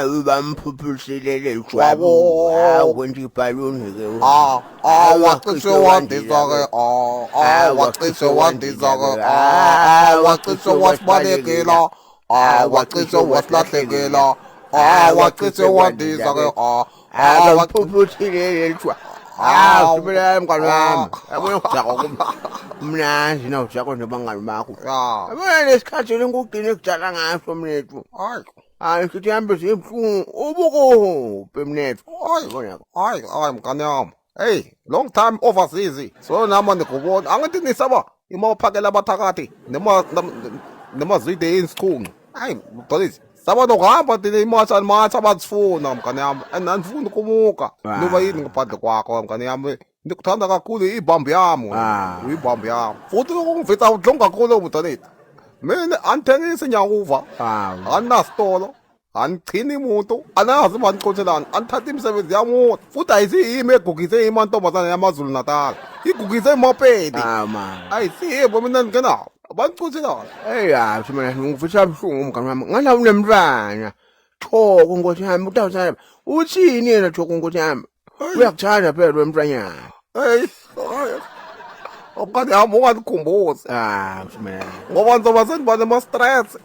Ubamphuphuselele ijwabu. Wenza ibhaluni-ke. Wacishe wandiza-ke. Wacishe wandiza-ke. Wacishe wasibalekela. Wacishe wasilahlekela. Wacishe wandiza-ke. Ubamphuphuselele ijwabu. Sibelani mngani wami. Yabona ukujaka kumnandi nawujaka nabangani bakho. Yabona lesikhathi ngikugcine kujala ngaso mnethu. Hayi sithi hambe zibuhlungu ubukuphi mnethu. Hayi mngani wami. Hey, long time overseas. So nama nikubona. Angithi nisaba imawuphakela abathakathi nemazwide insikhungu. Hayi, Dolisi. Saba nokuhamba thina imatha abazifuna mngani yami. Andifuni ukumuka. Noba yini ngaphandle kwakho mngani yami. Ndikuthanda kakhulu ibhambi yami. Uyibhambi yami. Futhi ukungivisa udlonga kakhulu Dolisi. Mina anithengisi nyakuva. Anginasitolo. Angichini imoto. Anazi bandiqothelana. Anithatha imisebenzi yamoto. Futhi ayisiyimi egugise imantombazane yamaZulu Natal. Igugise imopedi. Ayisibo mina ngena. Bandiqothelana. Hey mina ngifisa ubuhlungu mngani wami. Ngala unemntwana. Thoko Nkosi yami utawuthanda. Uthini yena Thoko Nkosi yami? Uyakuthanda phela lo mntwanyana. Hey. Mngani yami ungandikhumbuzi. Mina. Ngoba ngizoba sendiba nema-stress.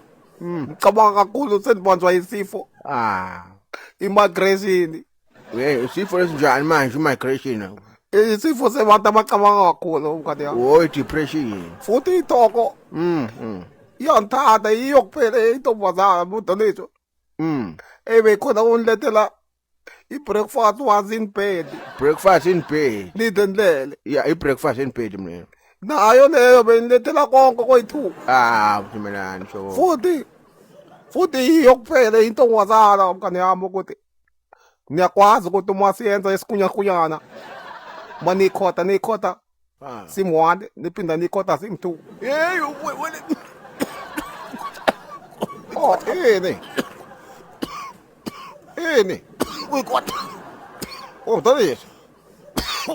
Ngicabanga kakhulu sendibanjwa isifo. Immigration. Isifo esinjani manje immigration? Isifo sebantu abacabanga kakhulu mngani yami. Depression. Futhi ithoko. Iyangithanda iyo kuphela intombazana budoletsho. Bekhona ungilethela i-breakfast was in bed. Breakfast in bed. Lidendlele. I-breakfast in bed mina. Nayo leyo benilethela konke koyi-2. Mina ngisho. Futhi iyo kuphela intombazana mngani yami ukuthi niyakwazi ukuthi uma siyenza isikunyakunyana uma niyikhota sim-1 niphinda niyikhota sim-2. Ini uyikhota. Dolisi.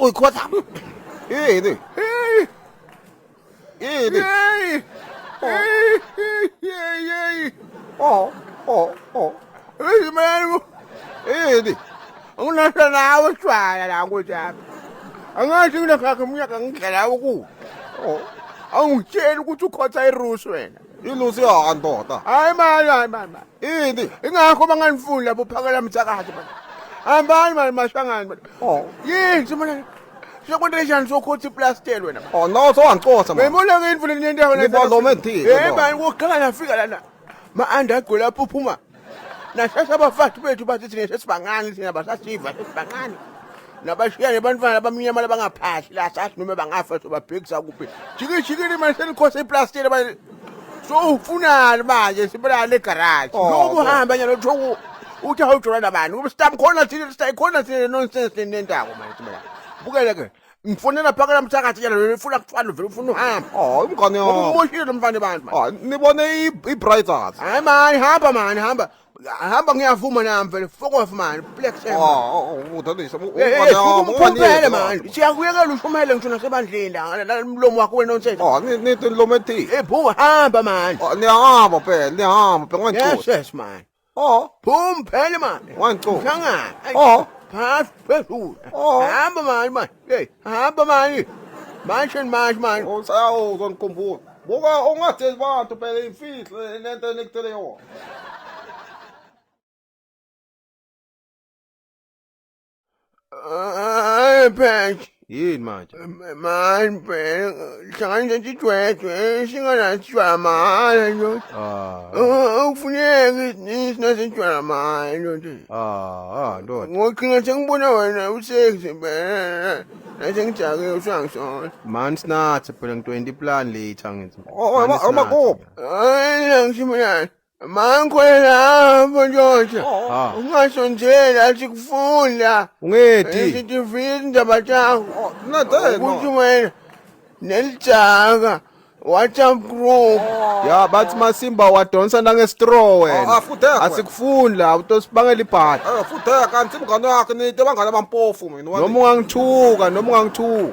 Uyikhota. Ini. Man. Unasa nawe shwala la Nkosi yami. Angathi unakhakhumunyaka ngidlela uku. Angitshela ukuthi ukhotha irusi wena. Ilusi yandoda. Hayi manje. Ini. Ingakho bangangifuni lapho phakela mthakathi manje. Hambani manje mashangani manje. Yini mina. Sokwenta njani sokuthi plastel wena? No so wangiqotha manje. Ngibona ke imfuni nento le. Ngibalomethi. Manje ukukhala nafika lana. Ma-undergo lapho uphuma. Nasasa abafati bethu bathi thina sesibangani thina basasiva sesibangani. Nabashiyane bantwana abamnyama labangaphahli la sathi noma bangafa sobabhekisa kuphi. Jikijikile manje selikhosa iplastel manje. So ufunani manje sibulala egarage. Ngokuhamba nyalo Thoko uthi awujona nabani. Ube stam khona thina sikhona thina nonsense nendaba manje sibulala. Bukele ke. Ngifonela phakela mthakathi njalo ufuna kufana vele ufuna uhamba. Umngane wami. Umoshile lo mfana bantu. Nibone i-Brighters. Hayi manje hamba manje hamba. Hamba ngiyavuma nami vele fokof man black shame. Udalisa umphumele man. Siyakuyekela ushumele ngisho nasebandleni la umlomo wakho wena nonsense. Nithi lomethi. Bhuka hamba man. Niyahamba phela ngangicotha. Yes man. Phum phela man. Ngangicotha. Nganga. Phas phezulu. Hamba man. Hey, hamba man. Manje man. Sawo zonkumbuza. Buka ungathi abantu phela imfihlo lento enikutele yona. Patch. Yini manje? Man, hlangana nje singanatshwa manje nje. Ufuneka sinatshwa manje nje. Ndoda. Ngokhinga sengibona wena usexy phela. Nasengijake usangisona. Man snathi phela ngi-20 plan later ngithi. Amakopo. Ngishimona. Mankwela bonjoja. Ungasonjela asikufunda. Ungethi? Sithi vini indaba yakho. Nathena. Ukuthi wena nelitshaka WhatsApp group. Ya bathi Masimba wadonsa nangestraw wena. Futhi Asikufuni la utosibangela ibhadi. futhi kanti umngane wakhe nithi bangala bampofu mina. Noma ungangithuka.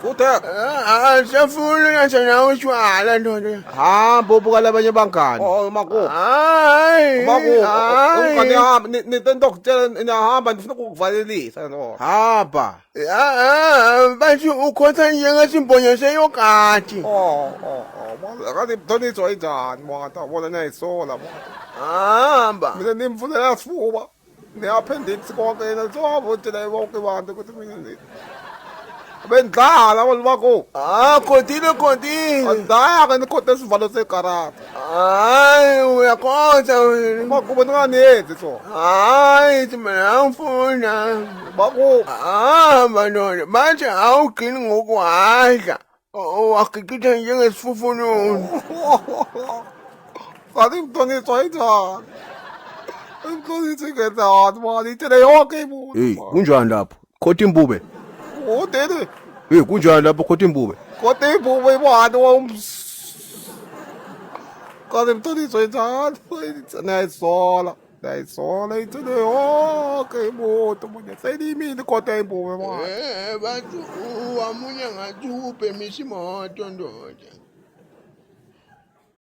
Futhi Asafuna nje nawe ushwala ndoda. Hamba ubuka labanye bangani. mako. Hayi. Umngane yami nithi ndokutshela niyahamba ndifuna ukukuvalelisa no. Hamba. Bathi ukhotha njengesimbonyo seyokati. Kanti Mthoniso ayinjani mwata bona niyayisola mwata. Hamba. Mina nimvulela sifuba. Niyaphindisi konke yena sowavotela bonke abantu ukuthi mina ngithi. Bendlala abantu bakho. Kodile. Andaya nikhotha isivalo sekarata. Hayi uyakhotha wena. Makuba ninganiyenzi so. Hayi mina angifuna. Bakho. Hamba ndoda. Bathi awugcini ngokuhadla. Wakikitha njengesifufununu. Kanti Mthoniso ayinjani. Mthoniso ingenzani mani itshele yonke imuntu. Hey, kunjani lapho? Khotha imbube. Udede. Hey, kunjani lapho khotha imbube? Kodwa ibubo ibani kanti Mthoniso ayinjani. Niyayisola itshele yonke imuntu munye. Seyimini kodwa ibubo mani. Bathi wamunye ngathi ubhemisa imoto ndoda.